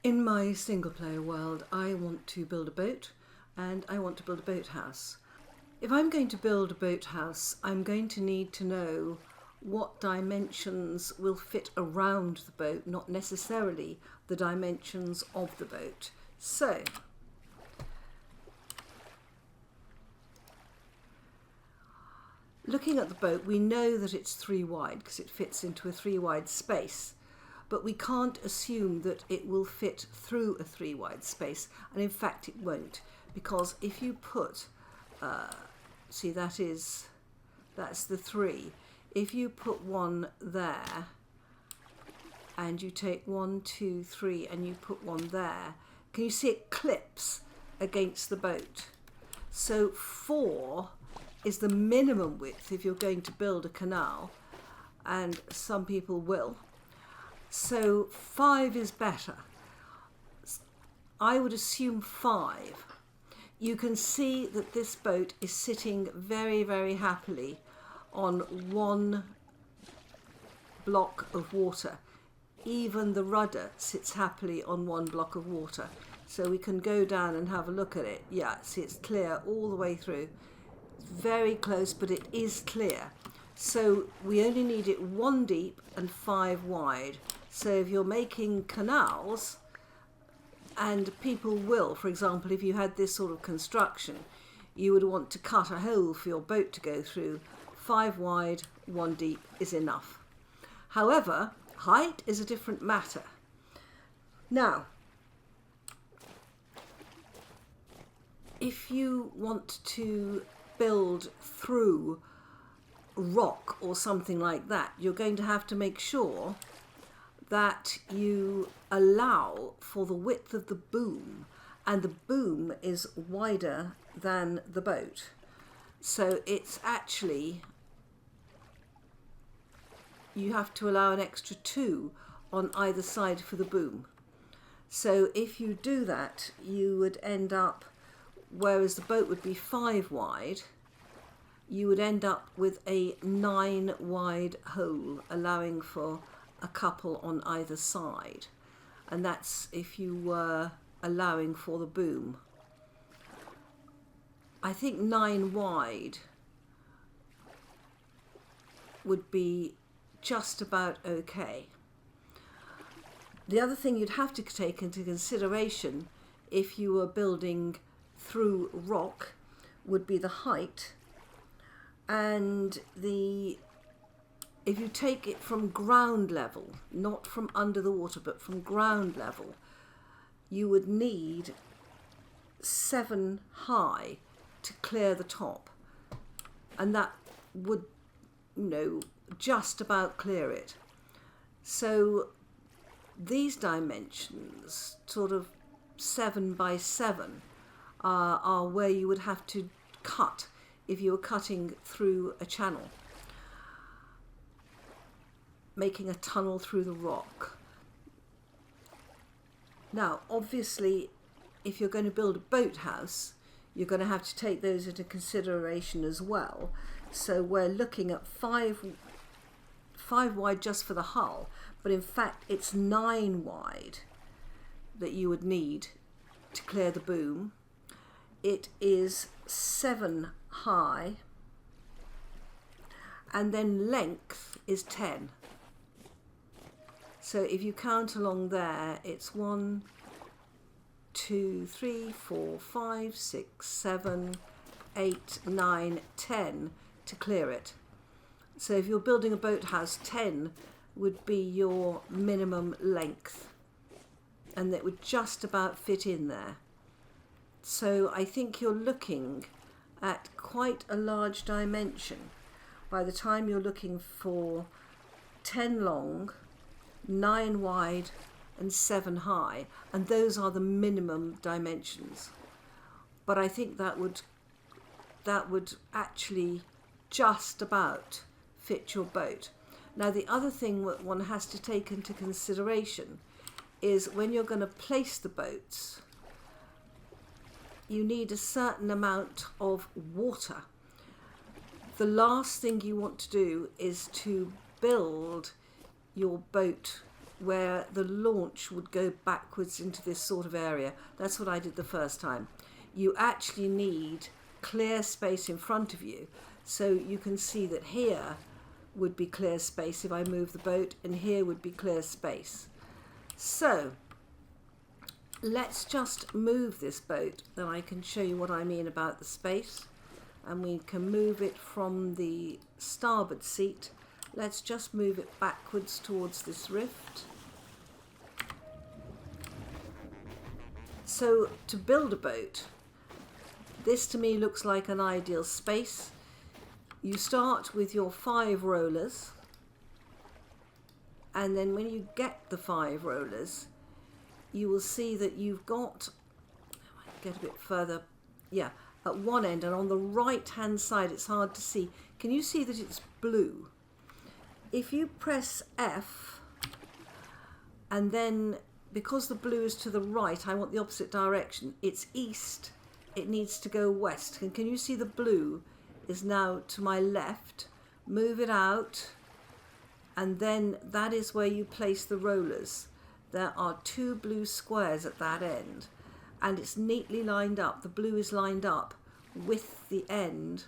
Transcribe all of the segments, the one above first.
In my single player world, I want to build a boat and I want to build a boathouse. If I'm going to build a boathouse, I'm going to need to know what dimensions will fit around the boat, not necessarily the dimensions of the boat. So, looking at the boat, we know that it's 3 wide because it fits into a 3 wide space. But we can't assume that it will fit through a 3 wide space, and in fact it won't, because if you put, see that's the 3, if you put one there, and you take 1, 2, 3, and you put one there, can you see it clips against the boat? So 4 is the minimum width if you're going to build a canal, and some people will. So 5 is better. I would assume 5. You can see that this boat is sitting very, very happily on 1 block of water. Even the rudder sits happily on 1 block of water. So we can go down and have a look at it. Yeah, see, it's clear all the way through. Very close, but it is clear. So we only need it 1 deep and 5 wide. So if you're making canals, and people will, for example, if you had this sort of construction, you would want to cut a hole for your boat to go through. 5 wide, 1 deep is enough. However, height is a different matter. Now, if you want to build through rock or something like that, you're going to have to make sure that you allow for the width of the boom, and the boom is wider than the boat. So it's actually, you have to allow an extra 2 on either side for the boom. So if you do that, you would end up, whereas the boat would be 5 wide, you would end up with a 9 wide hole, allowing for a couple on either side, and that's if you were allowing for the boom. I think 9 wide would be just about okay. The other thing you'd have to take into consideration if you were building through rock would be the height, and if you take it from ground level, not from under the water, but from ground level, you would need 7 high to clear the top. And that would, just about clear it. So these dimensions, sort of 7 by 7, are where you would have to cut if you were cutting through a channel, making a tunnel through the rock. Now, obviously, if you're going to build a boathouse, you're going to have to take those into consideration as well. So we're looking at 5 wide just for the hull, but in fact it's 9 wide that you would need to clear the boom. It is 7 high, and then length is 10. So if you count along there, it's 1, 2, 3, 4, 5, 6, 7, 8, 9, 10 to clear it. So if you're building a boathouse, 10 would be your minimum length, and that would just about fit in there. So I think you're looking at quite a large dimension by the time you're looking for 10 long, 9 wide and 7 high, and those are the minimum dimensions. But I think that would actually just about fit your boat. Now, the other thing that one has to take into consideration is when you're going to place the boats, you need a certain amount of water. The last thing you want to do is to build your boat where the launch would go backwards into this sort of area. That's what I did the first time. You actually need clear space in front of you, so you can see that here would be clear space if I move the boat, and here would be clear space. So let's just move this boat, then I can show you what I mean about the space. And we can move it from the starboard seat. Let's just move it backwards towards this rift. So to build a boat, this to me looks like an ideal space. You start with your 5 rollers, and then when you get the 5 rollers, you will see that you've got, get a bit further, yeah, at one end, and on the right hand side, it's hard to see. Can you see that it's blue? If you press F, and then because the blue is to the right, I want the opposite direction. It's east, it needs to go west. And can you see the blue is now to my left? Move it out, and then that is where you place the rollers. There are 2 blue squares at that end, and it's neatly lined up. The blue is lined up with the end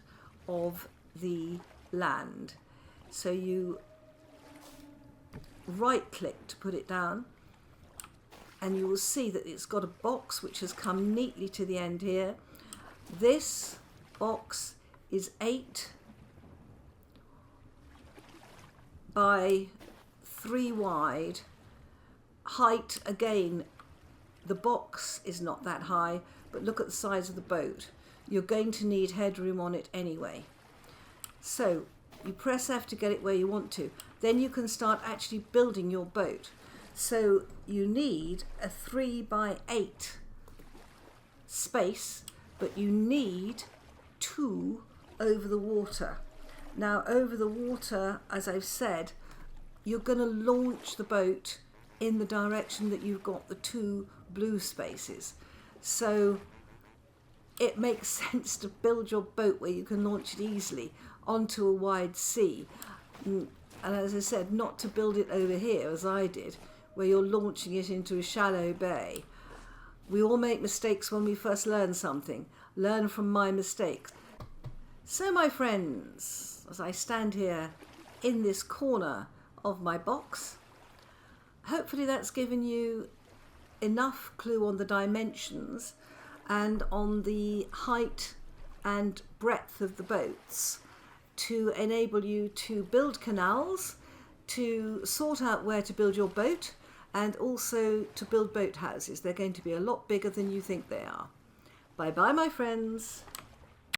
of the land. So you right click to put it down, and you will see that it's got a box which has come neatly to the end here. This box is 8 by 3 wide. Height, again, the box is not that high, but look at the size of the boat. You're going to need headroom on it anyway. So you press F to get it where you want to. Then you can start actually building your boat. So you need a 3 by 8 space, but you need 2 over the water. Now over the water, as I've said, you're going to launch the boat in the direction that you've got the 2 blue spaces. So it makes sense to build your boat where you can launch it easily onto a wide sea. And as I said, not to build it over here as I did, where you're launching it into a shallow bay. We all make mistakes when we first learn something. Learn from my mistakes. So my friends, as I stand here in this corner of my box, hopefully that's given you enough clue on the dimensions and on the height and breadth of the boats to enable you to build canals, to sort out where to build your boat, and also to build boat houses. They're going to be a lot bigger than you think they are. Bye bye, my friends.